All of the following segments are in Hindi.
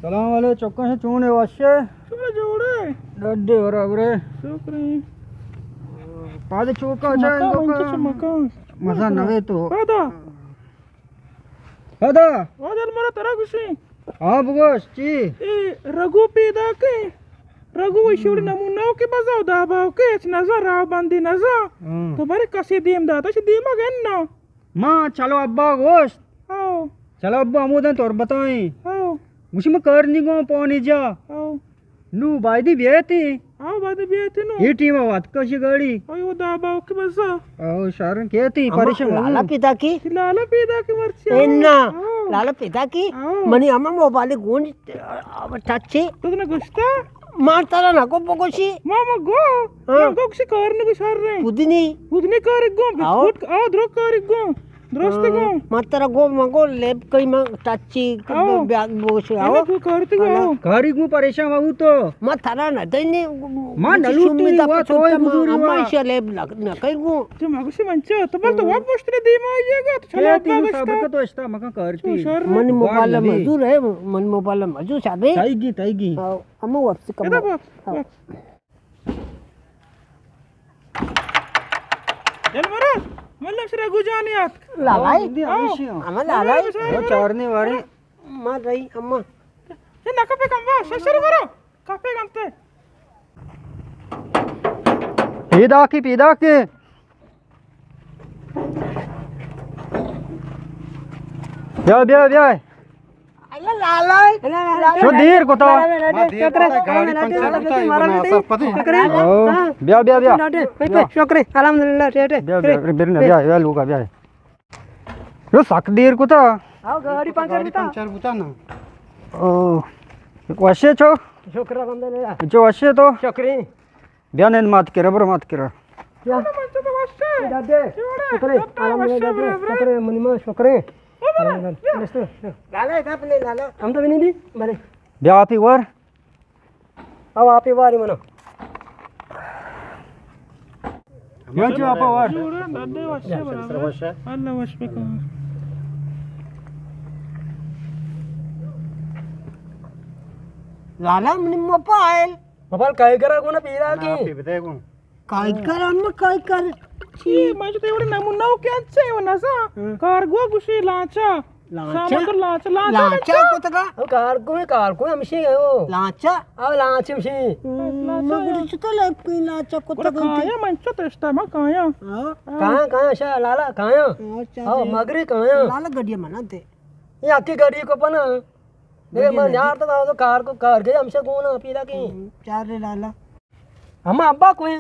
सलाम वाले चौका से चूने वाशे चूने जोड़े डड्डे बराबरे शुक्री पादे चौका जाए मजा नवे तो हदा वादल मरा तेरा कुशी हाँ बगोश ची ए रघु पैदा के रघु शिवड़ी नमूना के बजाओ दाबाओ के नजर राव बंदी नजर तो बारे कसे दीम दाता से दीमा गन ना माँ चलो अब्बा गोश्त आओ चलो अब्बा अमूदन तोर बताई आओ मुझे में कर नहीं गो पानी जा आओ नू बायदी बेती आओ बादे बेती नो ये टीम वात कशी गाड़ी ओय वो दाबाओ के बजा ओ शारन कहती परेशान लाला पिता की मर्ची एन्ना लाला पिता की मनी अम्मा मोबाइल गुण टच्ची तुझने गुस्ता मारतारा ना को बगोशी मामा गो कुछ करने को सर रे उदनी कर गो बिस्कुट आओ द्रो कर गो द्रोस्ते गो मारतारा गो मंगो लेब कई में टच्ची बैग बगोशी आओ करते गो कारी गु परेशान बाबू तो मारतारा ना दैनी मां नलूटी वा तोय बुजुरी अम्मा इसे लेब ना कई गो तो मगसी मंच तो बल तो वा पोस्टर दे मा आएगा तो चलो तीन सब तो इस्ता मका करती मन मोबाइल मजूर है मन मोबाइल मजूर सादे ताईगी अम्मा वापस कम चल महाराज मतलब से रघु जाने आत लालाई अम्मा लालाई वो चारने वाली मां रही अम्मा ये ना कपे कम वा शशर करो कपे कमते पीदा के ब्या अल्लाह लालाई शो देर को तो गाड़ी पंचर होता है बना सब पता है ब्या शुक्र अल्हम्दुलिल्लाह रेटे ब्या लोगा ब्या यो सक देर को तो आओ गाड़ी पंचर बुता ना ओ वाशे छो शुक्र अल्हम्दुलिल्लाह जो वाशे तो शुक्र ब्या ने मत करे बर मत करे या दादे शुक्र अल्हम्दुलिल्लाह शुक्र मनिमा शुक्र लाला का अपने लाला हम तो भी नहीं दी बने ब्या आपी वर अब आप ही वारी मनो यो जो आपा वर दादे वशे बराबर अल्लाह वश पे कहा लाला मनी मोबाइल काय करा को ना पीरा की बताए को काय कर हम काय कर छी मैं तो एवढे नमुना क्या छे वो नसा कार्गो गुशी लाचा सामान लाचा को तका कार को हमशी हो लाचा अब लाचा हमशी मगर तो ले कोई लाचा को तका काया मंचो तेस्टा मा काया कहां शा लाला कहां हां मगरी कहां लाला गडिया मनाते ये आकी गाड़ी को पना देख मैं यार तो कार को कार गए हमसे कौन पीला की चार रे लाला हम अब्बा को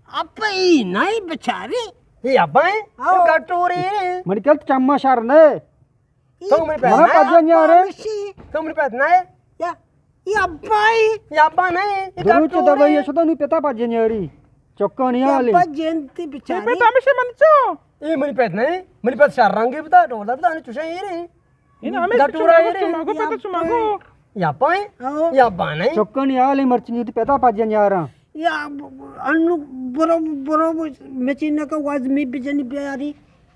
अब्बा ही नहीं बेचारी ये अब्बा है कटोरी मरी कल चम्मा शार ने तो मेरे पे ना पजन यार तो मेरे पे ना या ये अब्बा नहीं गुरु च दबाई है सदा नु पेता पजन यारी चक्का नहीं आले अब्बा जयंती बेचारी पे तमे से मंचो ये मेरे पे नहीं मेरे पे चार रंगे बता डोला बता ने चुसे ये रे इन हमें चुमागो पे तो चुमागो या पाए या अब्बा नहीं चक्का नहीं आले मर्ची नी पेता पजन यार या अनु बरो मचीना का वाज मी बिजनी प्यारी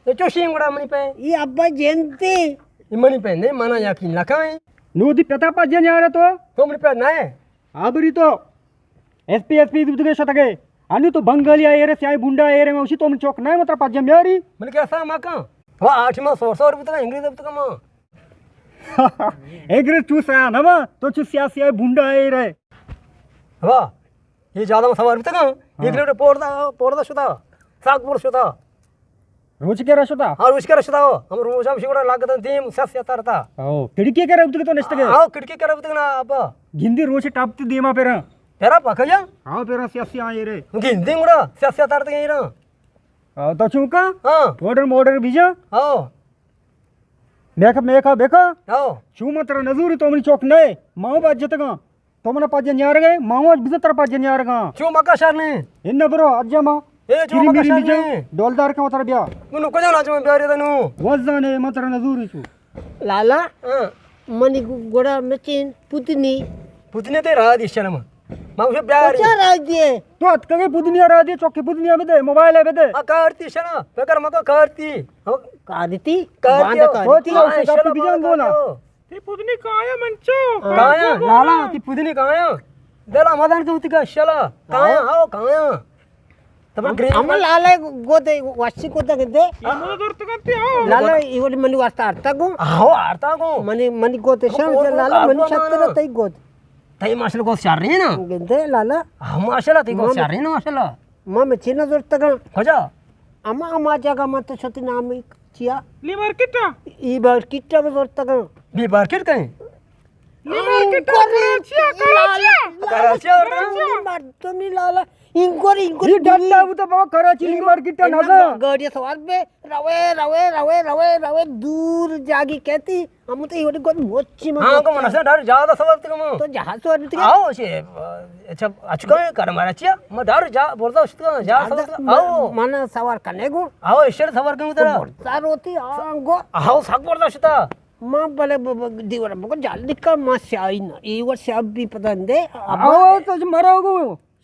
ये चोशिंग उड़ा मनी पे ये अब्बा जयंती ये मनी पे नहीं माना यकीन लखाए नु दी पेता पजन यार तो मनी पे ना है आबरी तो एसपी दुदगे शतगे अनु तो बंगाली आए रे साई बुंडा आए रे उसी तो मन चौक ना मतलब पजन यारी मने कैसा माका वो 8 में 100 रुपए इंग्लिश अब तक मां एग्रे चूसा ना मा तो चूसिया से बुंडा आए रे वाह ये ज्यादा में सवार तक एक लीटर पोरदा शुदा साग पोर शुदा रोज के रशता हां रोज के रशता हम रोज हम शिवड़ा लागत तीन सस याता ओ खिड़की के रब तो नष्ट के हां खिड़की के रब तक ना अब गिंदी रोज टापती देमा पेरा तेरा पखया हां पेरा सस आए रे गिंदी उड़ा सस याता तक ये रा तो चुका हां मोडर बीजा हां मेका हां चू मात्र नजूरी तो मनी चौक नए माओ बाजत गा तो मना पजन यार गए माओ बिजतर पजन यार गा चू मका शर ने इन्न ब्रो अज्जमा ए चू मका शर ने डोलदार का मात्र ब्या नु को जाना चू ब्यारे तनु वजने मात्र नजूरी चू लाला मनी गोड़ा मचिन पुतनी ते रा दिशनम माउसे ब्यारे क्या रा दिए तो अतके पुदनिया रा दिए चौके पुदनिया में दे मोबाइल है दे करती शना बेकर मको करती कादिती बांध कर होती है उसे कापी बिजन बोला ते पुदनी काया मंचो काया लाला ती पुदनी काया देला मदन के उतिका शला काया आओ काया तब ग्रे अम्मा लाला गोते वाशी कोता गदे यामुदा दొరతకంతి आओ लाला इवडी मनी वास्ता अर्थागो आओ आरता को मनी गोते शाम लाला मनी छत्र तई गोत तई माशल को शार रे ना गदे लाला हम माशला तई को शार रे ना माशला मम चिना दొరతगा खजा अम्मा जागा मत छति नाम चिया ली मार्केटा ई बार किट्टा दొరతगा बी मार्केट कहीं ली मार्केटा कराचिया तुम्ही लाला इंकोरी ये डल्ला वो तो बाबा कराची ली मार्केट नजा गाड़ी सवाल पे रवे दूर जागी कहती हम तो इवडी गोत मोची हां को मनसा डर ज्यादा सवाल तक तो जहाज तो अभी आओ से अच्छा अचका कर माराचिया म डर जा बोलता उसका जा सवाल आओ मन सवार करने को आओ इशर सवार के उतरा सार होती आंगो आओ साग बोलता उसता मां भले दीवार बको जल्दी का मां शाई ना ये वो सब भी पता दे आओ तो मरोगो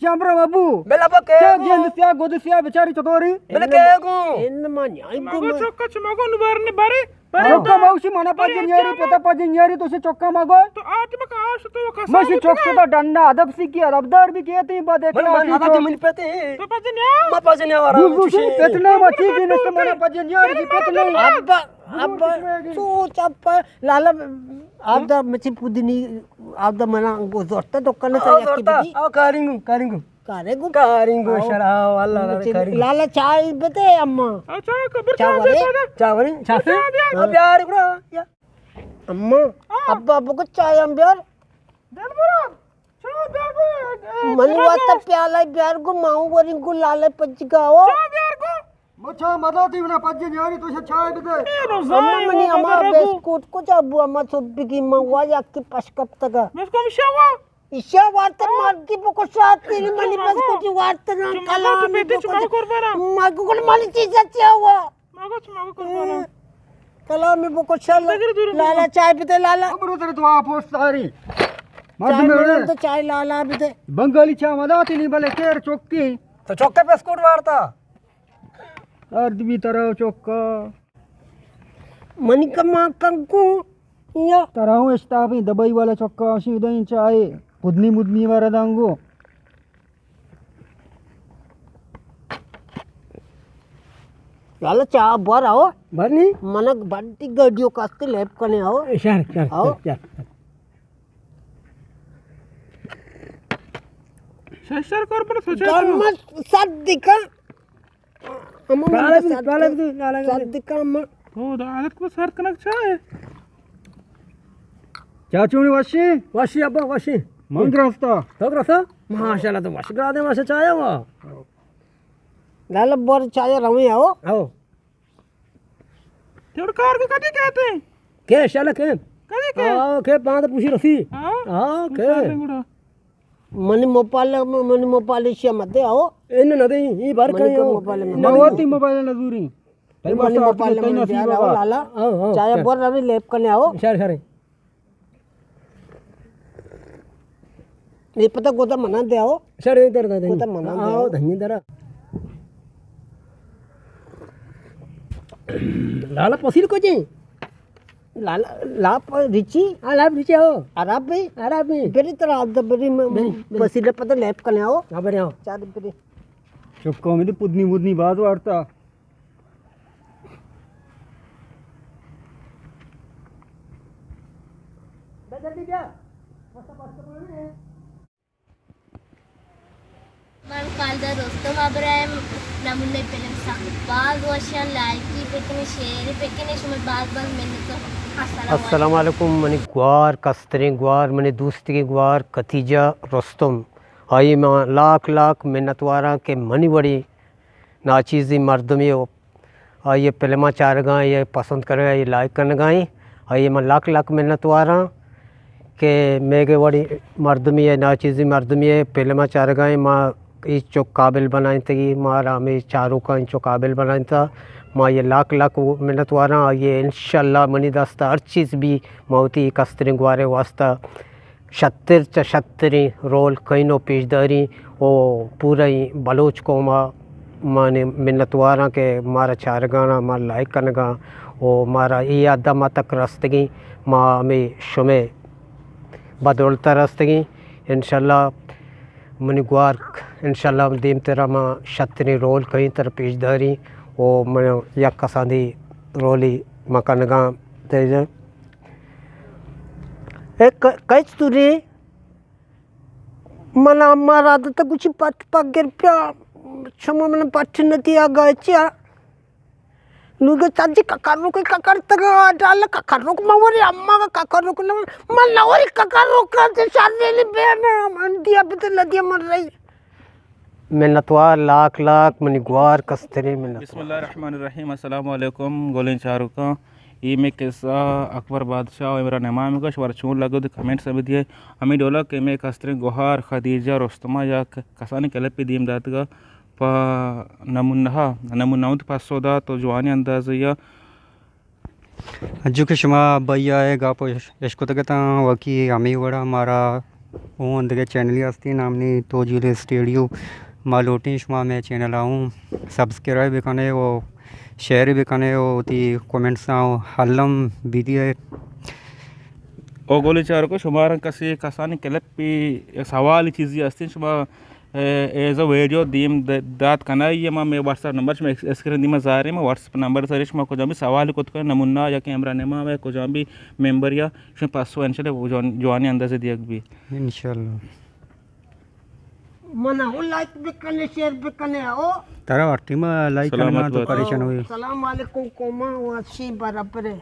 श्यामरा बाबू बेला बके क्या गेंद सिया गोद सिया बेचारी चतोरी बेला के को इन मां न्याय को मगो चोक्का चमगो नुबारने बारे चोक्का मावशी मना पाजी न्यारी पेता पाजी न्यारी तो से चोक्का मागो तो आज में काश तो कसा मशी चोक्का तो डंडा अदब सी की अदबदार भी कहते बा देख मन ना के मन पेते तो पजन्या म पाजने वाला बुलबुल पेटने मची की नस मना पाजी न्यारी की पेटने अब सोच अब लाला अब द मची पुदनी अब द मना गो जोरता तो करने आओ चाहिए जोरता की आओ कारिंगु कारेगो कारिंगु शरा वाला कारिंगु लाला चाय बते अम्मा अच्छा खबर चावरे चावरी चासे अब यार गुरा या अम्मा अब्बा अब्बा को चाय हम यार दल बुरा चलो दल मनी वाता प्याला प्यार को माऊ वरी को लाले पच गाओ यार को मचा मदा ती ना पाजी न्यारी तो से छाय दे अम्मा मनी अम्मा बिस्कुट को चाबू अम्मा सुब्बी की मवा या की पशकप तक मुझको मिशावा ईशा वार्ता मारती पको साथ तेरी मनी बिस्कुट वार्ता ना कला तो पेटे चुमागो करबारा मागो को मनी चीज अच्छा हुआ मगो चुमागो करबारा कला में पको चल लाला चाय पीते लाला अमरो तेरे तो आप सारी चाय मर्द में में तो चाय लाला पीते बंगाली चा मदा ती नहीं भले केर चोक्की तो चौके पे स्कूट मारता अर्ध भी तरह चोक्का मनी का मां कंकु या तरह स्टाफ ही दबाई वाला चोक्का अशी दई चाय पुदनी मुदनी वाला दांगो लाला चाय बार आओ बनी मनक बंटी गडियो कास्ते लैब करने आओ शर आओ शशर कर पर सोचा कर्म सद्दिका अम्मा लाला सद्दिका अम्मा हो दा आदत को सर्त कनक चाहे चाचूनी वाशी वाशी अब्बा वाशी मंग्रस्ता तो रसा माशाल्लाह तो वाशी करा दे वाशी चाया वा लाला बोर चाय रवे आओ आओ तेरे कार को कदी कहते हैं के शाला के कदी के आओ के पांद पूछी रसी हां आओ के मनी मोपाल से मते आओ इन नदी ई बार मनी कहीं को आओ मोपाल में नवती मोबाइल नजूरी मनी मोपाल में प्यार आओ लाला आओ चाय बोर रवे लैब करने आओ शर शर ये पता गोदा मना दे आओ शर इधर दे वो तो मना दे आओ धन्य दरा लाला पसील को जी लाला लाप रिची लाभ नीचे आओ अरब भी अरब में बेरी तरह अब बेरी पसीले पता लैब करने आओ आ बरे आओ चार बेरी चोक्का में पुदनी मुदनी बात वार्ता మన కాల్దా రొస్తం అబ్రాహిం నమునే పెలం బాగ్ వర్షం లాయకి పెకిన షేర్ పెకిన సుమ బాగ్ బాగ్ మెన్నతో अस्सलाम वालेकुम मनी ग्वार कस्तरे ग्वार मनी दोस्ती ग्वार कतीजा रोस्तम आई मां लाख लाख मेहनत वारा के मनी बड़ी नाचीज़ी मर्द में आइए फिल्मा चार गाएँ ये पसंद करे ये लाइक करने गाएँ आइए मां लाख लाख मेहनत वारा के मेगे बड़ी मर्द में नाचीज़ी मर्द में फिल्मा चार गाएँ माँ इस चो काबिल बनाई थी मारा हमें चारों का इंचो काबिल बनाई था माँ ये लाख लाख मेहनत वारा ये इंशाल्लाह मनी दास्ता हर चीज़ भी मौती कस्तरी गुआरे वास्ता 76 रोल कहीं नो पेशदारी ओ पूरा ही बलोच कौमा माने मिन्नतवारा के मारा चार गाना मार लाइक कनगा ओ मारा ये आदा मा तक रस्तगी माँ में शुमे बदौलता रस्तगी इंशाल्लाह मनी ग्वार इंशाल्लाह दीम तेरा माँ शतनी रोल कहीं तरह पेशदारी ओ मन या कसादी रोली मकनगा तेज एक कैच तुरी मला मारा तर कुछ पाठ पागेर प्या क्षमा मन पाठ नती आगायच्या नुग चाजी काकारो के काकार तक डाल काकारो को मावरी अम्मा का काकारो को मन नवरी काकारो का ते शादी बेना मन दिया बित लदिया मर रही मिन्नतवार लाख लाख मनी ग्वार कस्तरे मिन्नत बिस्मिल्लाहिर्रहमानिर्रहीम अस्सलाम वालेकुम गोलें चारुका ई में किस्सा अकबर बादशाह और इमरान इमाम का शवरचून लगो तो कमेंट सब दिए हमें डोला के में कस्तरे गुहार खदीजा रुस्तमा या कसानी कलब पे दीम दात का पा नमुन्ना पासोदा तो जवानी अंदाज या अज्जू के शुमा भैया है गापो यशको तक वकी आम्ही वडा मारा वो अंदर चैनल असती नामनी तो जिले स्टेडियो मालोटी शुमा मैं चैनल आऊँ सब्सक्राइब भी कने वो शेयर भी कने वो ती कमेंट्स हल्लम विधि है ओ गोले चार को शुमार कसी कसानी कलब पे सवाल चीज़ें असती शुमा एज अ वीडियो दीम दात कना ये मैं व्हाट्सएप नंबर में स्क्रीन दी में जा रहे हैं व्हाट्सएप नंबर से रिश को जब भी सवाल को तो नमूना या कैमरा नेमा है को जब भी मेंबर या इसमें 500 इंशाल्लाह जवानी अंदाज से दिया भी इंशाल्लाह मना वो लाइक भी करने शेयर भी करने ओ तारा वाटी में लाइक करना तो परेशान हुई सलाम वालेकुम कोमा वासी बराबर है